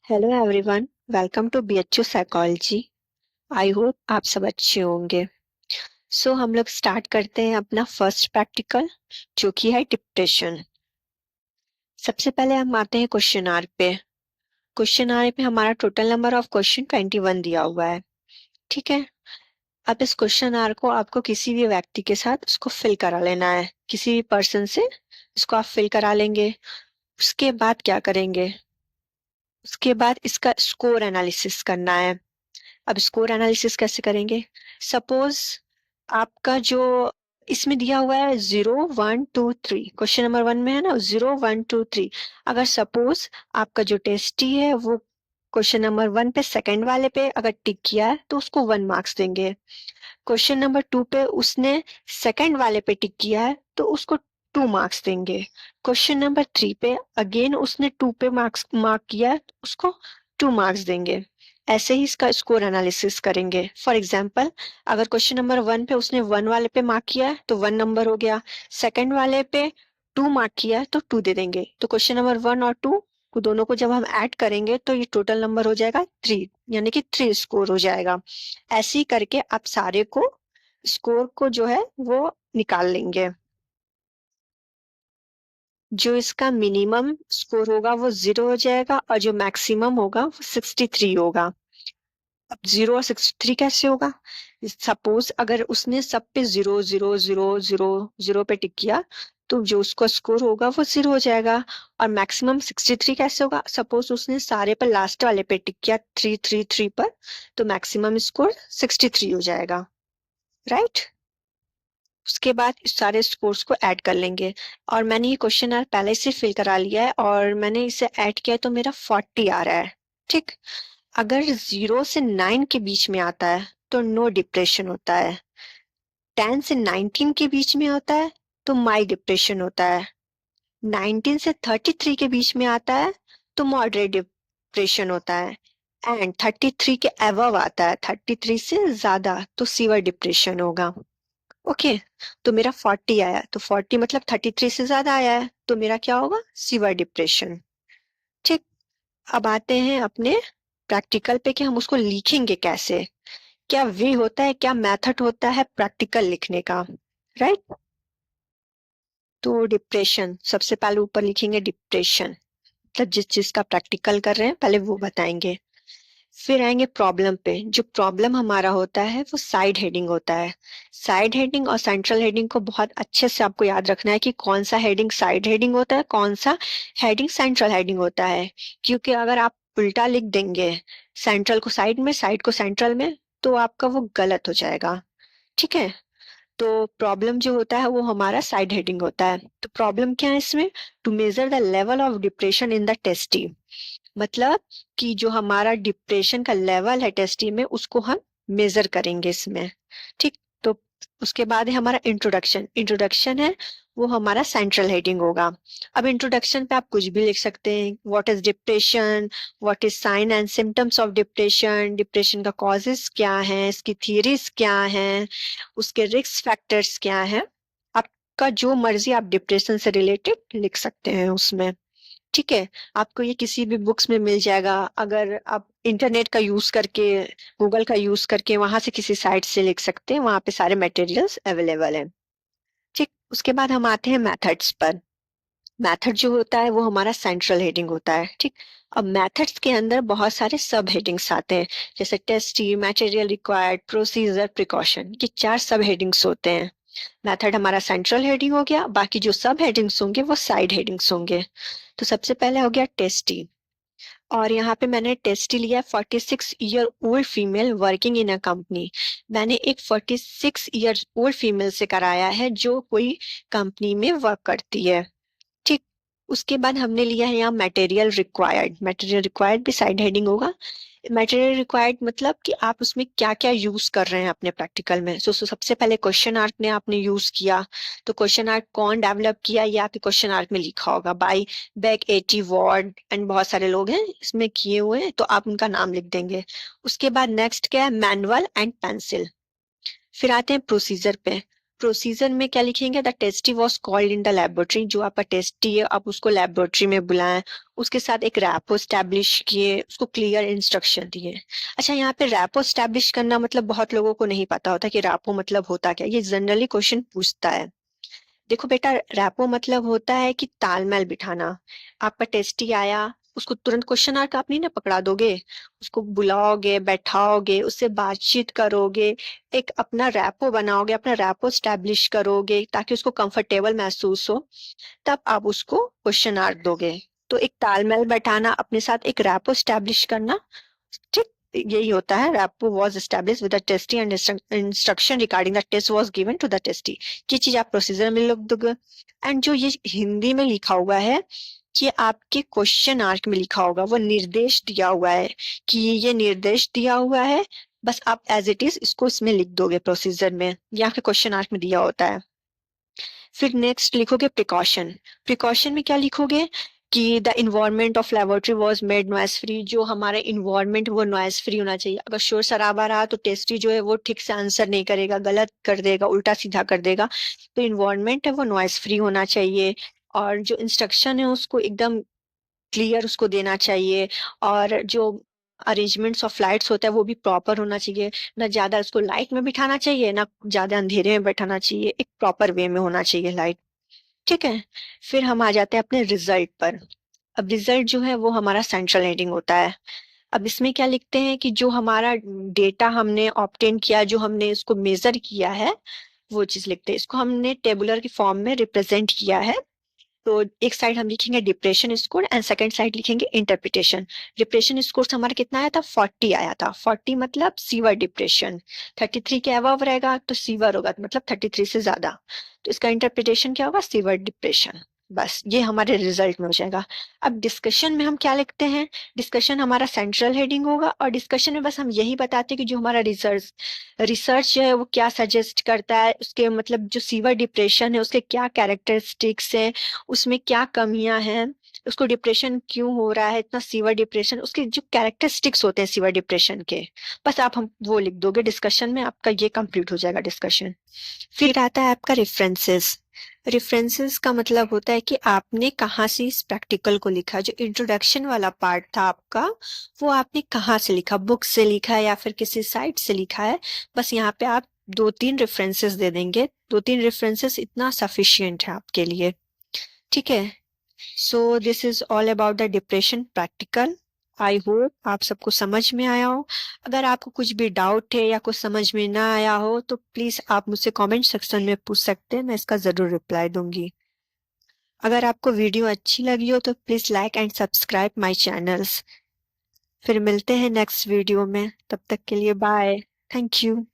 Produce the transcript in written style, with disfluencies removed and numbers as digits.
Hello everyone, welcome to BHU psychology. I hope आप सब अच्छे होंगे। हम लोग स्टार्ट करते हैं अपना फर्स्ट प्रैक्टिकल, जो कि है डिप्रेशन। सबसे पहले हम आते हैं क्वेश्चन आर पे। क्वेश्चन आर पे हमारा टोटल नंबर ऑफ क्वेश्चन 21 दिया हुआ है। ठीक है। अब इस क्वेश्चन आर को आपको किसी भी व्यक्ति के साथ उसको फिल करा लेना है, किसी भी पर्सन से इसको आप फिल करा लेंगे। उसके बाद क्या करेंगे? उसके बाद इसका स्कोर एनालिसिस करना है। अब स्कोर एनालिसिस कैसे करेंगे? सपोज आपका जो इसमें दिया हुआ है 0 1 2 3, क्वेश्चन नंबर 1 में है ना 0 1 2 3। अगर सपोज आपका जो टेस्टी है वो क्वेश्चन नंबर 1 पे सेकंड वाले पे अगर टिक किया है तो उसको 1 मार्क्स देंगे। क्वेश्चन नंबर 2 पे उसने सेकंड वाले पे टिक किया है तो उसको 2 मार्क्स देंगे। क्वेश्चन नंबर 3 पे अगेन उसने 2 पे मार्क किया है तो उसको 2 मार्क्स देंगे। ऐसे ही इसका स्कोर एनालिसिस करेंगे। फॉर एग्जाम्पल, अगर क्वेश्चन नंबर 1 पे उसने 1 वाले पे मार्क किया है तो 1 नंबर हो गया। सेकंड वाले पे 2 मार्क किया है तो 2 दे देंगे। तो क्वेश्चन नंबर 1 और 2 को दोनों को जब हम ऐड करेंगे तो ये टोटल नंबर हो जाएगा 3, यानी कि 3 स्कोर हो जाएगा। ऐसे ही करके आप सारे को स्कोर को जो है वो निकाल लेंगे। जो इसका मिनिमम स्कोर होगा वो 0 हो जाएगा और जो मैक्सिमम होगा वो 63 होगा। अब 0 और 63 कैसे होगा? सपोज अगर उसने सब पे 0 0 0 0 0 पे टिक किया तो जो उसका स्कोर होगा वो 0 हो जाएगा। और मैक्सिमम 63 कैसे होगा? सपोज उसने सारे पर लास्ट वाले पे टिक किया 3 3 3 पर, तो मैक्सिमम स्कोर 63 हो जाएगा। राइट। उसके बाद इस सारे स्कोर्स को ऐड कर लेंगे। और मैंने ये क्वेश्चन आर पहले से फिल करा लिया है और मैंने इसे ऐड किया तो मेरा 40 आ रहा है। ठीक। अगर 0 से 9 के बीच में आता है तो नो डिप्रेशन होता है। 10 से 19 के बीच में होता है तो माइल्ड डिप्रेशन होता है। 19 से 33 के बीच में आता है तो मॉडरेट डिप्रेशन होता है। एंड 33 के अबव आता है, 33 से ज्यादा, तो सीवियर डिप्रेशन होगा। ओके। तो मेरा 40 आया तो 40 मतलब 33 से ज्यादा आया है तो मेरा क्या होगा? Severe depression. ठीक। अब आते हैं अपने प्रैक्टिकल पे कि हम उसको लिखेंगे कैसे। क्या वे होता है, क्या मेथड होता है प्रैक्टिकल लिखने का? राइट। तो डिप्रेशन सबसे पहले ऊपर लिखेंगे डिप्रेशन, मतलब जिस चीज का प्रैक्टिकल कर रहे हैं पहले वो बताएंगे। फिर आएंगे प्रॉब्लम पे। जो प्रॉब्लम हमारा होता है वो साइड हेडिंग होता है। साइड हेडिंग और सेंट्रल हेडिंग को बहुत अच्छे से आपको याद रखना है कि कौन सा हेडिंग साइड हेडिंग होता है, कौन सा हेडिंग सेंट्रल हेडिंग होता है। क्योंकि अगर आप उल्टा लिख देंगे, सेंट्रल को साइड में साइड को सेंट्रल में, तो आपका वो गलत हो जाएगा। ठीक है। तो प्रॉब्लम जो होता है वो हमारा साइड हेडिंग होता है। तो प्रॉब्लम क्या है इसमें? To measure the level of depression in the testee, मतलब कि जो हमारा डिप्रेशन का लेवल है टेस्टी में उसको हम मेजर करेंगे इसमें। ठीक। तो उसके बाद है हमारा इंट्रोडक्शन। इंट्रोडक्शन है वो हमारा सेंट्रल हेडिंग होगा। अब इंट्रोडक्शन पे आप कुछ भी लिख सकते हैं। What is depression, what is sine and symptoms of depression, depression का कॉजेस क्या है, इसकी थियरीज क्या है, उसके रिस्क फैक्टर्स क्या है। आपका जो मर्जी आप डिप्रेशन से रिलेटेड लिख सकते हैं उसमें। ठीक है। आपको ये किसी भी बुक्स में मिल जाएगा। अगर आप इंटरनेट का यूज करके, गूगल का यूज करके वहां से किसी साइट से लिख सकते हैं, वहां पे सारे मटेरियल्स अवेलेबल हैं। ठीक। उसके बाद हम आते हैं मेथड्स पर। मेथड जो होता है वो हमारा सेंट्रल हेडिंग होता है। ठीक। अब मेथड्स के अंदर बहुत सारे सब हेडिंग्स आते हैं, जैसे tasty, material required, procedure, precaution, ये 4 सब हेडिंग्स होते हैं। मेथड हमारा सेंट्रल हेडिंग हो गया, बाकी जो सब हेडिंग्स होंगे वो साइड हेडिंग्स होंगे। तो सबसे पहले हो गया टेस्टी। और यहाँ पे मैंने टेस्टी लिया 46 year old female working in a company. मैंने एक 46 ईयर ओल्ड फीमेल से कराया है जो कोई कंपनी में वर्क करती है। ठीक। उसके बाद हमने लिया है यहाँ मटेरियल रिक्वायर्ड। मटेरियल रिक्वायर्ड भी साइड हेडिंग होगा। मटेरियल रिक्वायर्ड मतलब कि आप उसमें क्या क्या यूज कर रहे हैं अपने प्रैक्टिकल में। सबसे पहले क्वेश्चन आर्क ने आपने यूज किया, तो क्वेश्चन आर्क कौन डेवलप किया ये आपके क्वेश्चन आर्क में लिखा होगा, बाय बैक 80 वॉर्ड एंड बहुत सारे लोग हैं इसमें किए हुए हैं तो आप उनका नाम लिख देंगे। उसके बाद नेक्स्ट क्या है? Manual and pencil. फिर आते हैं प्रोसीजर पे। प्रोसीजर में क्या लिखेंगे, the tasty was called in the laboratory, जो आपका टेस्टी है आप उसको लेबोरेटरी में बुलाएं, उसके साथ एक रैपो स्टैब्लिश किए, उसको क्लियर इंस्ट्रक्शन दिए। अच्छा, यहाँ पे रैपो स्टैब्लिश करना मतलब बहुत लोगों को नहीं पता होता कि रैपो मतलब होता क्या, ये जनरली क्वेश्चन पूछता है। देखो बेटा, रैपो मतलब होता है कि तालमेल बिठाना। आपका टेस्टी आया, उसको तुरंत क्वेश्चन आर्क आप नहीं ना पकड़ा दोगे, उसको बुलाओगे, बैठाओगे, उससे बातचीत करोगे, एक अपना रैपो बनाओगे, अपना रैपो स्टैब्लिश करोगे ताकि उसको कंफर्टेबल महसूस हो, तब आप उसको क्वेश्चन आर्क दोगे। तो एक तालमेल बैठाना, अपने साथ एक रैपो स्टैब्लिश करना, ठीक, यही होता है। Rapport was established with the testee and instruction regarding the test was given to the testee. ये चीज आप प्रोसीजर में लिख दोगे। एंड जो ये हिंदी में लिखा हुआ है, ये आपके क्वेश्चन आर्क में लिखा होगा, वो निर्देश दिया हुआ है कि ये निर्देश दिया हुआ है, बस आप एज इट इज इसको इसमें लिख दोगे प्रोसीजर में, ये आपके क्वेश्चन आर्क में दिया होता है। फिर नेक्स्ट लिखोगे प्रिकॉशन। प्रिकॉशन में क्या लिखोगे कि the environment of laboratory was made noise free, जो हमारा इन्वायरमेंट वो नॉइस फ्री होना चाहिए। अगर शोर शराबा रहा तो टेस्टी जो है वो ठीक से आंसर नहीं करेगा, गलत कर देगा, उल्टा सीधा कर देगा। तो इन्वायरमेंट है वो नॉइस फ्री होना चाहिए, और जो इंस्ट्रक्शन है उसको एकदम क्लियर उसको देना चाहिए, और जो अरेंजमेंट्स ऑफ लाइट्स होता है वो भी प्रॉपर होना चाहिए, ना ज्यादा उसको लाइट में बिठाना चाहिए ना ज्यादा अंधेरे में बैठाना चाहिए, एक प्रॉपर वे में होना चाहिए लाइट। ठीक है। फिर हम आ जाते हैं अपने रिजल्ट पर। अब रिजल्ट जो है वो हमारा सेंट्रल हेडिंग होता है। अब इसमें क्या लिखते हैं कि जो हमारा डेटा हमने ऑब्टेन किया, जो हमने इसको मेजर किया है, वो चीज लिखते हैं। इसको हमने टेबुलर की फॉर्म में रिप्रेजेंट किया है। तो एक साइड हम लिखेंगे depression score and second side लिखेंगे इंटरप्रिटेशन। डिप्रेशन स्कोर हमारा कितना आया था, 40 आया था। 40 मतलब सीवर डिप्रेशन। 33 के अबव रहेगा तो सीवर होगा, तो मतलब 33 से ज्यादा। तो इसका इंटरप्रिटेशन क्या होगा, सीवर डिप्रेशन। बस ये हमारे रिजल्ट में हो जाएगा। अब डिस्कशन में हम क्या लिखते हैं, डिस्कशन हमारा सेंट्रल हेडिंग होगा, और डिस्कशन में बस हम यही बताते हैं कि जो हमारा रिसर्च रिसर्च जो है वो क्या सजेस्ट करता है, उसके मतलब जो सीवर डिप्रेशन है उसके क्या कैरेक्टरिस्टिक्स है, उसमें क्या कमियां हैं, उसको डिप्रेशन क्यों हो रहा है, इतना सीवर डिप्रेशन, उसके जो कैरेक्टरिस्टिक्स होते हैं सीवर डिप्रेशन के, बस आप हम वो लिख दोगे डिस्कशन में, आपका ये कंप्लीट हो जाएगा डिस्कशन। फिर आता है आपका रेफरेंसेस। रेफरेंसेस का मतलब होता है कि आपने कहाँ से इस प्रैक्टिकल को लिखा, जो इंट्रोडक्शन वाला पार्ट था आपका, वो आपने कहाँ से लिखा, बुक से लिखा है या फिर किसी साइट से लिखा है। बस यहाँ पे आप 2-3 रेफरेंसेस दे देंगे, 2-3 रेफरेंसेस इतना सफिशियंट है आपके लिए। ठीक है। So this is all about the depression practical. I hope आप सबको समझ में आया हो। अगर आपको कुछ भी डाउट है या कुछ समझ में ना आया हो तो प्लीज आप मुझसे कमेंट सेक्शन में पूछ सकते हैं, मैं इसका जरूर रिप्लाई दूंगी। अगर आपको वीडियो अच्छी लगी हो तो please like and subscribe my channels. फिर मिलते हैं नेक्स्ट वीडियो में, तब तक के लिए बाय। Thank you.